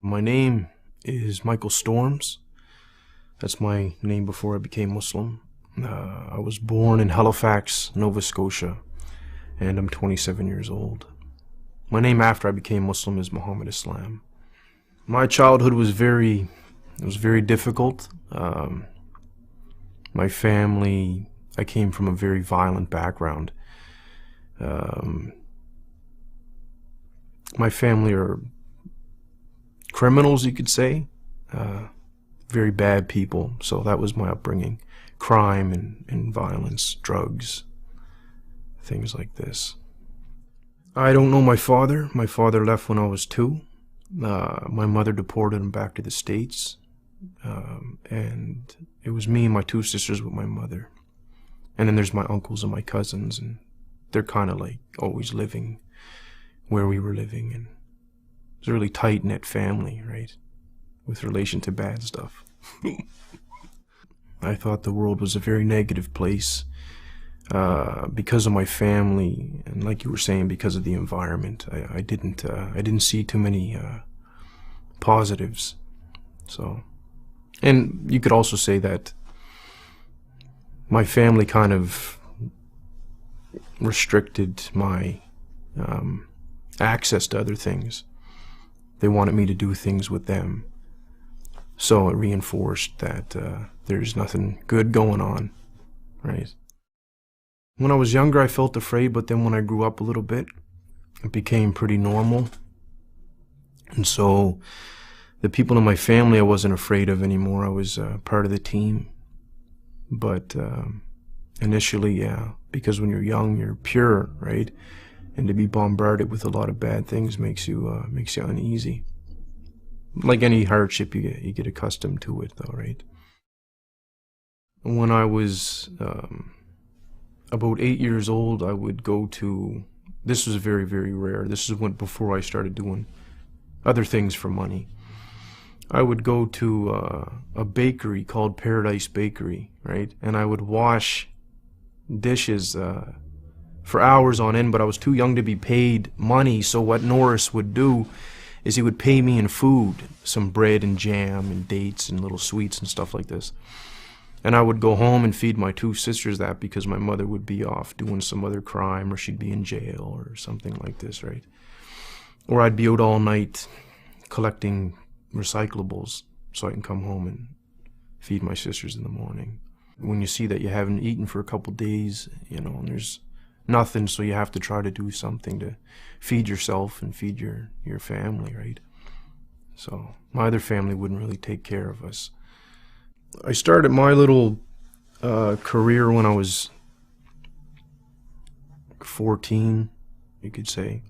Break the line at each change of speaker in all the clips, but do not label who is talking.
My name is Michael Storms. That's my name before I became Muslim. I was born in Halifax, Nova Scotia, and I'm 27 years old. My name after I became Muslim is Mohammed Islam. My childhood was very difficult. My family, I came from a very violent background. My family are criminals, you could say. Very bad people. So that was my upbringing. Crime and violence, drugs, things like this. I don't know my father. My father left when I was 2. My mother deported him back to the States. And it was me and my 2 sisters with my mother. And then there's my uncles and my cousins, and they're kind of like always living where we were living. And it's a really tight-knit family, right? With relation to bad stuff. I thought the world was a very negative place because of my family, and like you were saying, because of the environment. I didn't see too many positives. So, and you could also say that my family kind of restricted my access to other things. They wanted me to do things with them. So it reinforced that there's nothing good going on, right? When I was younger, I felt afraid, but then when I grew up a little bit, it became pretty normal. And so the people in my family I wasn't afraid of anymore. I was part of the team. But initially, yeah, because when you're young, you're pure, right? And to be bombarded with a lot of bad things makes you uneasy. Like any hardship, you get accustomed to it, though, right? When I was about 8 years old, I would go to. This was very, very rare. This is before I started doing other things for money. I would go to a bakery called Paradise Bakery, right? And I would wash dishes for hours on end, but I was too young to be paid money. So what Norris would do is he would pay me in food, some bread and jam and dates and little sweets and stuff like this. And I would go home and feed my 2 sisters that because my mother would be off doing some other crime, or she'd be in jail or something like this, right? Or I'd be out all night collecting recyclables so I can come home and feed my sisters in the morning. When you see that you haven't eaten for a couple days, you know, and there's nothing, so you have to try to do something to feed yourself and feed your family, right? So my other family wouldn't really take care of us. I started my little career when I was 14, you could say.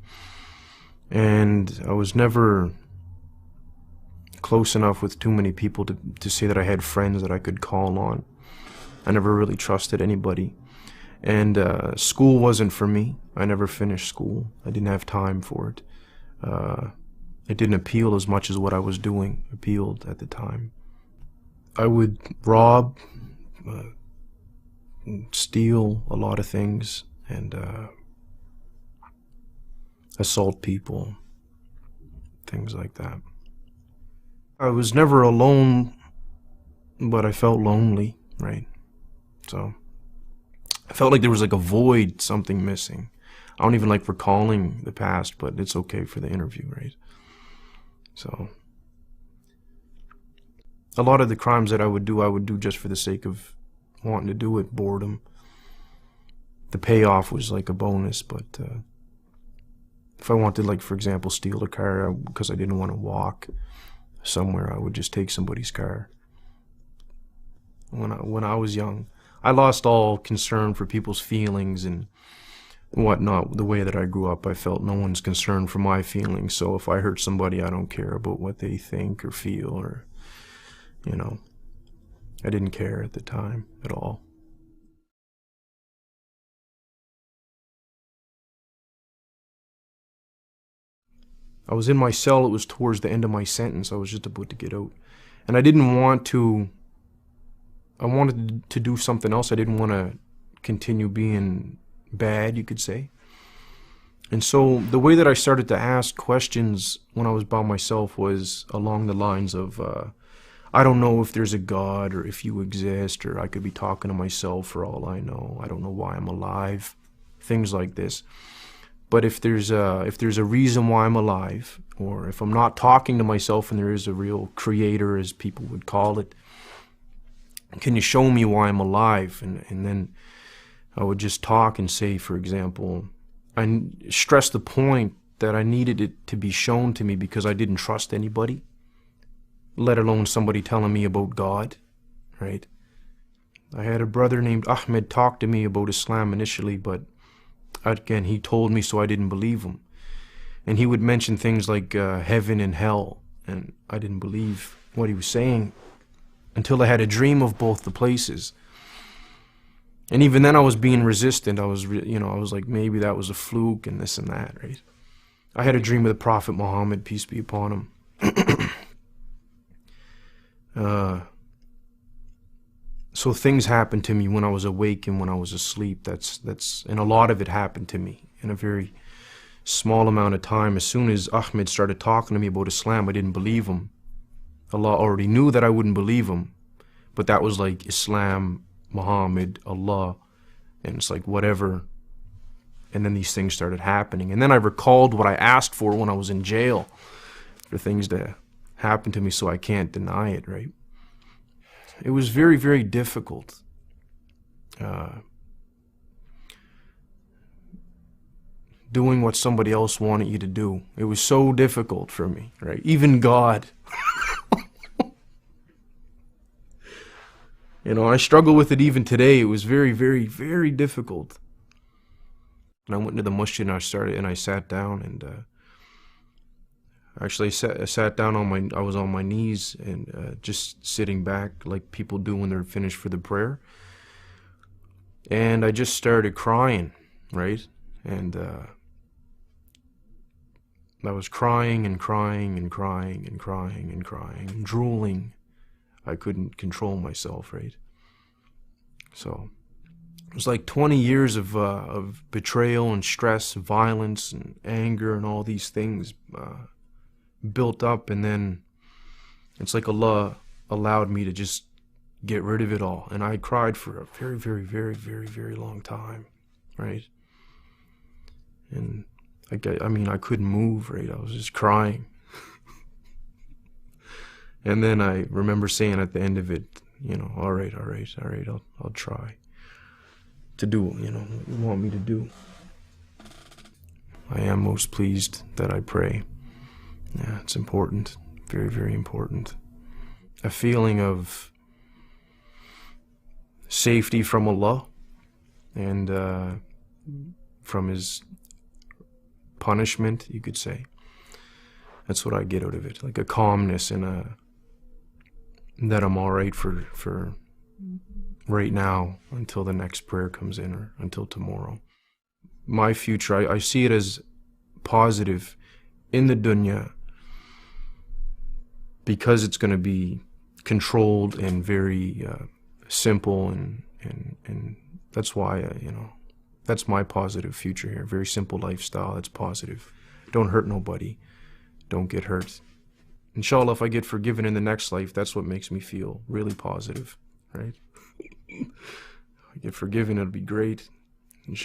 And I was never close enough with too many people to say that I had friends that I could call on. I never really trusted anybody. And school wasn't for me. I never finished school. I didn't have time for it. It didn't appeal as much as what I was doing appealed at the time. I would rob, steal a lot of things, and assault people, things like that. I was never alone, but I felt lonely, right? So I felt like there was like a void, something missing. I don't even like recalling the past, but it's okay for the interview, right? So a lot of the crimes that I would do just for the sake of wanting to do it, boredom. The payoff was like a bonus, but if I wanted, like, for example, steal a car because I didn't want to walk somewhere, I would just take somebody's car. When I was young, I lost all concern for people's feelings and whatnot. The way that I grew up, I felt no one's concerned for my feelings. So if I hurt somebody, I don't care about what they think or feel, or, you know, I didn't care at the time at all. I was in my cell. It was towards the end of my sentence. I was just about to get out. And I didn't want to, I wanted to do something else. I didn't want to continue being bad, you could say. And so the way that I started to ask questions when I was by myself was along the lines of, I don't know if there's a God or if you exist, or I could be talking to myself for all I know. I don't know why I'm alive. Things like this. But if there's a reason why I'm alive, or if I'm not talking to myself and there is a real creator, as people would call it, can you show me why I'm alive? And then I would just talk and say, for example, I stressed the point that I needed it to be shown to me because I didn't trust anybody, let alone somebody telling me about God, right? I had a brother named Ahmed talk to me about Islam initially, but again, he told me so I didn't believe him. And he would mention things like heaven and hell, and I didn't believe what he was saying until I had a dream of both the places. And even then I was being resistant. I was like, maybe that was a fluke and this and that, right? I had a dream of the Prophet Mohammed, peace be upon him. So things happened to me when I was awake and when I was asleep. And a lot of it happened to me in a very small amount of time. As soon as Ahmed started talking to me about Islam, I didn't believe him. Allah already knew that I wouldn't believe him, but that was like Islam, Muhammad, Allah, and it's like whatever. And then these things started happening. And then I recalled what I asked for when I was in jail for things to happen to me, so I can't deny it, right? It was very, very difficult. Doing what somebody else wanted you to do. It was so difficult for me, right? Even God. I struggle with it even today. It was very, very, very difficult. And I went to the masjid and I sat down and actually I sat down I was on my knees and just sitting back like people do when they're finished for the prayer. And I just started crying, right? And I was crying and crying and crying and crying and crying and drooling. I couldn't control myself, right? So it was like 20 years of betrayal and stress, and violence and anger and all these things built up, and then it's like Allah allowed me to just get rid of it all. And I cried for a very, very, very, very, very long time, right? And I couldn't move, right? I was just crying. And then I remember saying at the end of it, all right, I'll try to do, what you want me to do. I am most pleased that I pray. Yeah, it's important, very, very important. A feeling of safety from Allah and from His punishment, you could say. That's what I get out of it, like a calmness and that I'm all right for right now until the next prayer comes in or until tomorrow. My future, I see it as positive in the dunya because it's going to be controlled and very simple and that's why, that's my positive future here. Very simple lifestyle, that's positive. Don't hurt nobody. Don't get hurt. Inshallah, if I get forgiven in the next life, that's what makes me feel really positive, right? If I get forgiven, it'll be great. Inshallah.